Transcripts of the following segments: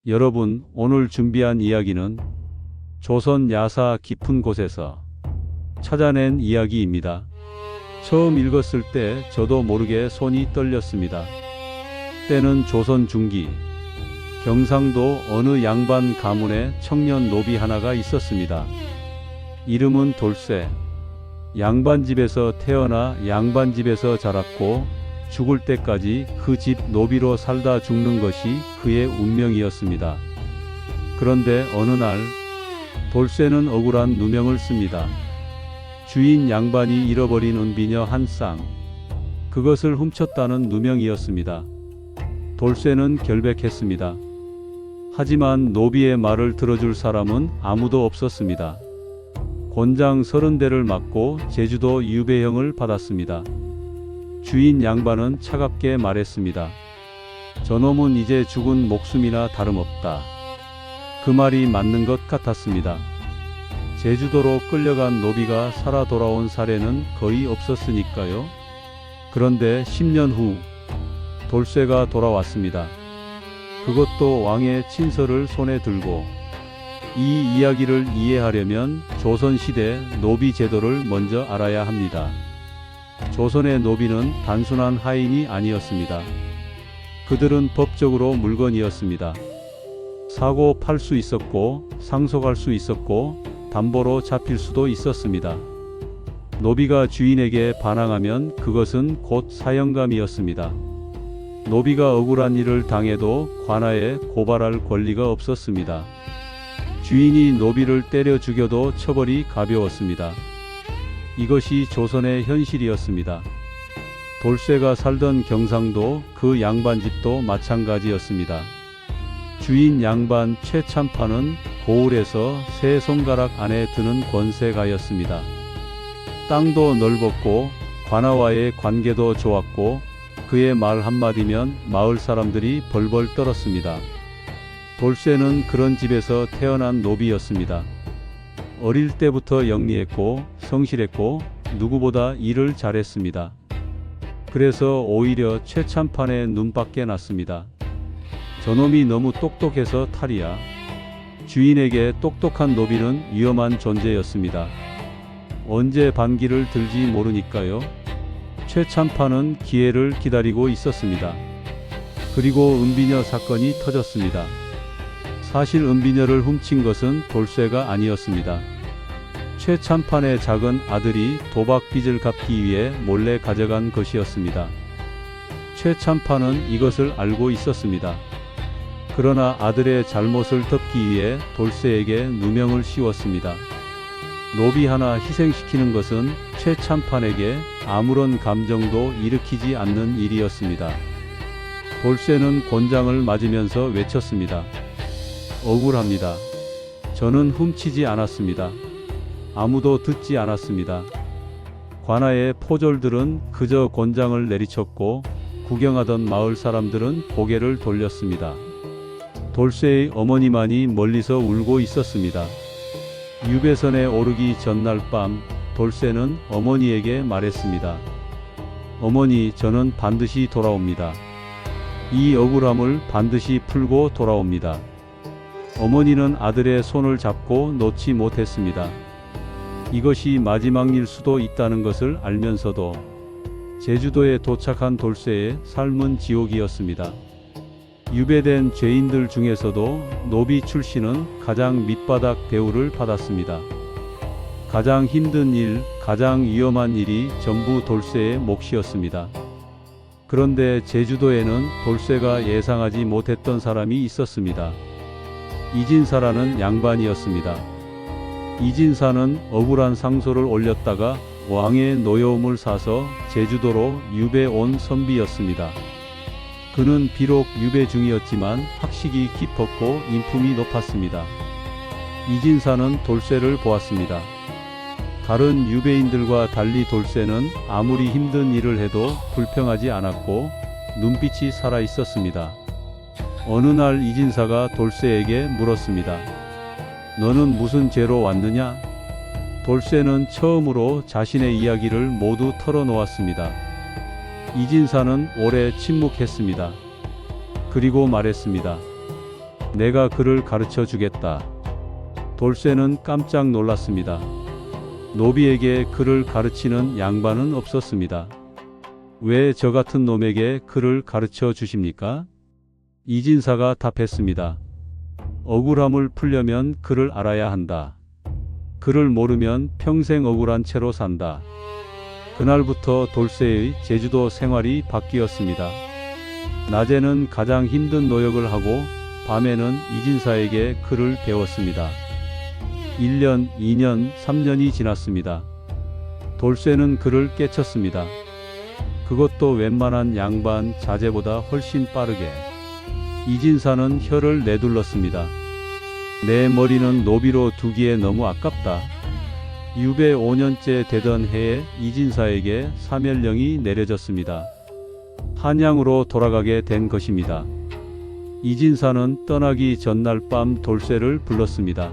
여러분, 오늘 준비한 이야기는 조선 야사 깊은 곳에서 찾아낸 이야기입니다. 처음 읽었을 때 저도 모르게 손이 떨렸습니다. 때는 조선 중기, 경상도 어느 양반 가문에 청년 노비 하나가 있었습니다. 이름은 돌쇠. 양반집에서 태어나 양반집에서 자랐고 죽을 때까지 그 집 노비로 살다 죽는 것이 그의 운명이었습니다. 그런데 어느 날 돌쇠는 억울한 누명을 씁니다. 주인 양반이 잃어버린 은비녀 한 쌍, 그것을 훔쳤다는 누명이었습니다. 돌쇠는 결백했습니다. 하지만 노비의 말을 들어줄 사람은 아무도 없었습니다. 곤장 30대를 맞고 제주도 유배형을 받았습니다. 주인 양반은 차갑게 말했습니다. 저놈은 이제 죽은 목숨이나 다름없다. 그 말이 맞는 것 같았습니다. 제주도로 끌려간 노비가 살아 돌아온 사례는 거의 없었으니까요. 그런데 10년 후 돌쇠가 돌아왔습니다. 그것도 왕의 친서를 손에 들고. 이 이야기를 이해하려면 조선시대 노비 제도를 먼저 알아야 합니다. 조선의 노비는 단순한 하인이 아니었습니다. 그들은 법적으로 물건이었습니다. 사고 팔 수 있었고 상속할 수 있었고 담보로 잡힐 수도 있었습니다. 노비가 주인에게 반항하면 그것은 곧 사형감이었습니다. 노비가 억울한 일을 당해도 관아에 고발할 권리가 없었습니다. 주인이 노비를 때려 죽여도 처벌이 가벼웠습니다. 이것이 조선의 현실이었습니다. 돌쇠가 살던 경상도 그 양반집도 마찬가지였습니다. 주인 양반 최참판은 고을에서 세 손가락 안에 드는 권세가였습니다. 땅도 넓었고 관아와의 관계도 좋았고 그의 말 한마디면 마을 사람들이 벌벌 떨었습니다. 돌쇠는 그런 집에서 태어난 노비였습니다. 어릴 때부터 영리했고 성실했고 누구보다 일을 잘했습니다. 그래서 오히려 최참판의 눈밖에 났습니다. 저놈이 너무 똑똑해서 탈이야. 주인에게 똑똑한 노비는 위험한 존재였습니다. 언제 반기를 들지 모르니까요. 최참판은 기회를 기다리고 있었습니다. 그리고 은비녀 사건이 터졌습니다. 사실 은비녀를 훔친 것은 돌쇠가 아니었습니다. 최참판의 작은 아들이 도박 빚을 갚기 위해 몰래 가져간 것이었습니다. 최참판은 이것을 알고 있었습니다. 그러나 아들의 잘못을 덮기 위해 돌쇠에게 누명을 씌웠습니다. 노비 하나 희생시키는 것은 최참판에게 아무런 감정도 일으키지 않는 일이었습니다. 돌쇠는 곤장을 맞으면서 외쳤습니다. 억울합니다. 저는 훔치지 않았습니다. 아무도 듣지 않았습니다. 관아의 포졸들은 그저 곤장을 내리쳤고 구경하던 마을 사람들은 고개를 돌렸습니다. 돌쇠의 어머니만이 멀리서 울고 있었습니다. 유배선에 오르기 전날 밤 돌쇠는 어머니에게 말했습니다. 어머니, 저는 반드시 돌아옵니다. 이 억울함을 반드시 풀고 돌아옵니다. 어머니는 아들의 손을 잡고 놓지 못했습니다. 이것이 마지막 일 수도 있다는 것을 알면서도 제주도에 도착한 돌쇠의 삶은 지옥이었습니다. 유배된 죄인들 중에서도 노비 출신은 가장 밑바닥 대우를 받았습니다. 가장 힘든 일, 가장 위험한 일이 전부 돌쇠의 몫이었습니다. 그런데 제주도에는 돌쇠가 예상하지 못했던 사람이 있었습니다. 이진사라는 양반이었습니다. 이진사는 억울한 상소를 올렸다가 왕의 노여움을 사서 제주도로 유배 온 선비였습니다. 그는 비록 유배 중이었지만 학식이 깊었고 인품이 높았습니다. 이진사는 돌쇠를 보았습니다. 다른 유배인들과 달리 돌쇠는 아무리 힘든 일을 해도 불평하지 않았고 눈빛이 살아 있었습니다. 어느 날 이진사가 돌쇠에게 물었습니다. 너는 무슨 죄로 왔느냐? 돌쇠는 처음으로 자신의 이야기를 모두 털어놓았습니다. 이진사는 오래 침묵했습니다. 그리고 말했습니다. 내가 그를 가르쳐 주겠다. 돌쇠는 깜짝 놀랐습니다. 노비에게 그를 가르치는 양반은 없었습니다. 왜 저 같은 놈에게 그를 가르쳐 주십니까? 이진사가 답했습니다. 억울함을 풀려면 그를 알아야 한다. 그를 모르면 평생 억울한 채로 산다. 그날부터 돌쇠의 제주도 생활이 바뀌었습니다. 낮에는 가장 힘든 노역을 하고 밤에는 이진사에게 글을 배웠습니다. 1년, 2년, 3년이 지났습니다. 돌쇠는 글을 깨쳤습니다. 그것도 웬만한 양반 자제보다 훨씬 빠르게. 이진사는 혀를 내둘렀습니다. 내 머리는 노비로 두기에 너무 아깝다. 유배 5년째 되던 해에 이진사에게 사멸령이 내려졌습니다. 한양으로 돌아가게 된 것입니다. 이진사는 떠나기 전날 밤 돌쇠를 불렀습니다.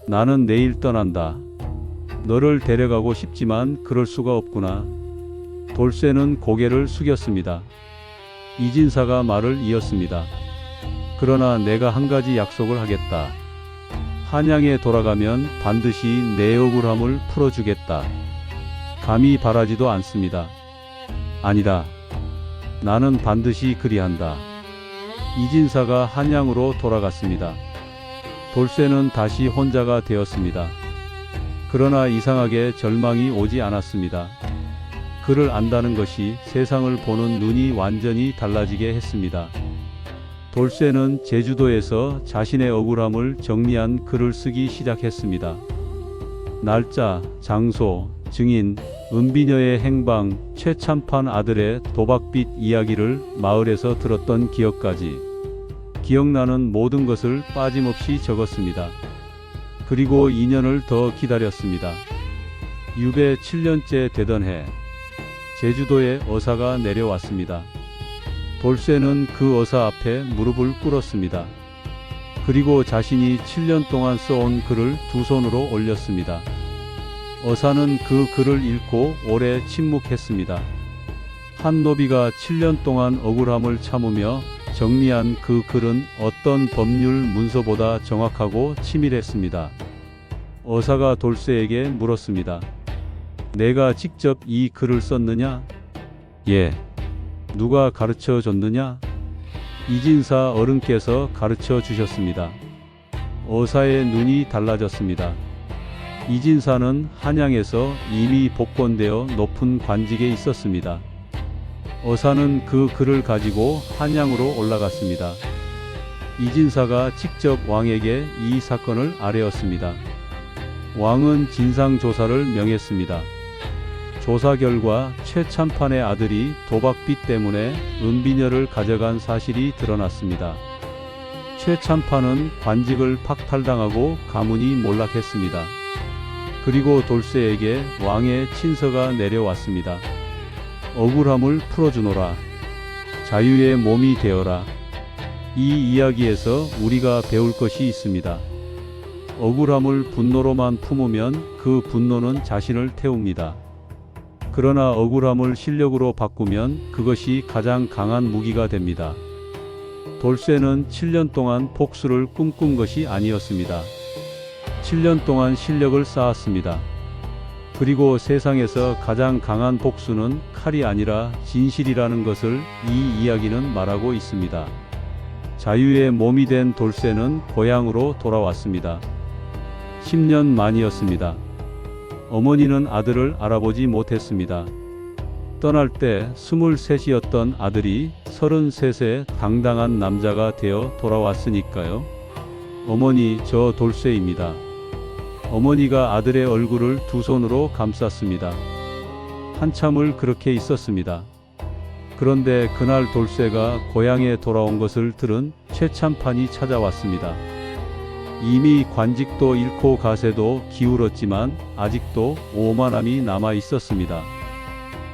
나는 내일 떠난다. 너를 데려가고 싶지만 그럴 수가 없구나. 돌쇠는 고개를 숙였습니다. 이진사가 말을 이었습니다. 그러나 내가 한 가지 약속을 하겠다. 한양에 돌아가면 반드시 내 억울함을 풀어주겠다. 감히 바라지도 않습니다. 아니다. 나는 반드시 그리한다. 이진사가 한양으로 돌아갔습니다. 돌쇠는 다시 혼자가 되었습니다. 그러나 이상하게 절망이 오지 않았습니다. 그를 안다는 것이 세상을 보는 눈이 완전히 달라지게 했습니다. 돌쇠는 제주도에서 자신의 억울함을 정리한 글을 쓰기 시작했습니다. 날짜, 장소, 증인, 은비녀의 행방, 최참판 아들의 도박빚 이야기를 마을에서 들었던 기억까지 기억나는 모든 것을 빠짐없이 적었습니다. 그리고 2년을 더 기다렸습니다. 유배 7년째 되던 해 제주도에 어사가 내려왔습니다. 돌쇠는 그 어사 앞에 무릎을 꿇었습니다. 그리고 자신이 7년 동안 써온 글을 두 손으로 올렸습니다. 어사는 그 글을 읽고 오래 침묵했습니다. 한 노비가 7년 동안 억울함을 참으며 정리한 그 글은 어떤 법률 문서보다 정확하고 치밀했습니다. 어사가 돌쇠에게 물었습니다. 내가 직접 이 글을 썼느냐? 예. 누가 가르쳐 줬느냐? 이진사 어른께서 가르쳐 주셨습니다. 어사의 눈이 달라졌습니다. 이진사는 한양에서 이미 복권되어 높은 관직에 있었습니다. 어사는 그 글을 가지고 한양으로 올라갔습니다. 이진사가 직접 왕에게 이 사건을 아뢰었습니다. 왕은 진상조사를 명했습니다. 조사 결과 최참판의 아들이 도박빚 때문에 은비녀를 가져간 사실이 드러났습니다. 최참판은 관직을 박탈당하고 가문이 몰락했습니다. 그리고 돌쇠에게 왕의 친서가 내려왔습니다. 억울함을 풀어주노라. 자유의 몸이 되어라. 이 이야기에서 우리가 배울 것이 있습니다. 억울함을 분노로만 품으면 그 분노는 자신을 태웁니다. 그러나 억울함을 실력으로 바꾸면 그것이 가장 강한 무기가 됩니다. 돌쇠는 7년 동안 복수를 꿈꾼 것이 아니었습니다. 7년 동안 실력을 쌓았습니다. 그리고 세상에서 가장 강한 복수는 칼이 아니라 진실이라는 것을 이 이야기는 말하고 있습니다. 자유의 몸이 된 돌쇠는 고향으로 돌아왔습니다. 10년 만이었습니다. 어머니는 아들을 알아보지 못했습니다. 떠날 때 23이었던 아들이 33세 당당한 남자가 되어 돌아왔으니까요. 어머니, 저 돌쇠입니다. 어머니가 아들의 얼굴을 두 손으로 감쌌습니다. 한참을 그렇게 있었습니다. 그런데 그날 돌쇠가 고향에 돌아온 것을 들은 최참판이 찾아왔습니다. 이미 관직도 잃고 가세도 기울었지만 아직도 오만함이 남아 있었습니다.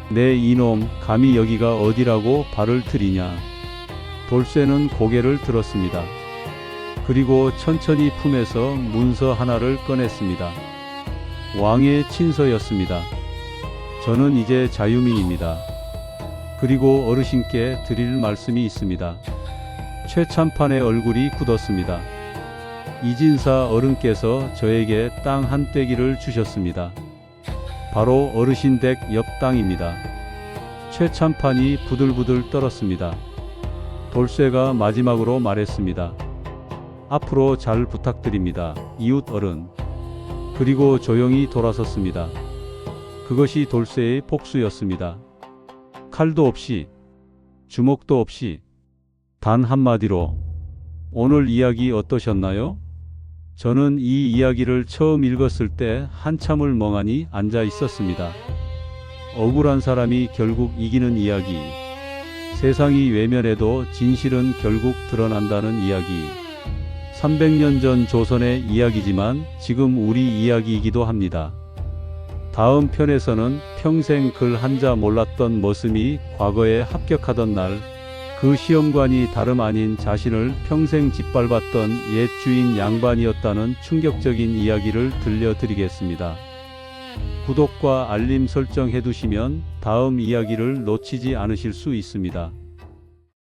내 이놈, 감히 여기가 어디라고 발을 들이냐. 돌쇠는 고개를 들었습니다. 그리고 천천히 품에서 문서 하나를 꺼냈습니다. 왕의 친서였습니다. 저는 이제 자유민입니다. 그리고 어르신께 드릴 말씀이 있습니다. 최참판의 얼굴이 굳었습니다. 이진사 어른께서 저에게 땅 한 떼기를 주셨습니다. 바로 어르신 댁 옆 땅입니다. 최참판이 부들부들 떨었습니다. 돌쇠가 마지막으로 말했습니다. 앞으로 잘 부탁드립니다, 이웃 어른. 그리고 조용히 돌아섰습니다. 그것이 돌쇠의 복수였습니다. 칼도 없이, 주먹도 없이, 단 한마디로. 오늘 이야기 어떠셨나요? 저는 이 이야기를 처음 읽었을 때 한참을 멍하니 앉아 있었습니다. 억울한 사람이 결국 이기는 이야기. 세상이 외면해도 진실은 결국 드러난다는 이야기. 300년 전 조선의 이야기지만 지금 우리 이야기이기도 합니다. 다음 편에서는 평생 글 한자 몰랐던 머슴이 과거에 합격하던 날, 그 시험관이 다름 아닌 자신을 평생 짓밟았던 옛 주인 양반이었다는 충격적인 이야기를 들려드리겠습니다. 구독과 알림 설정 해두시면 다음 이야기를 놓치지 않으실 수 있습니다.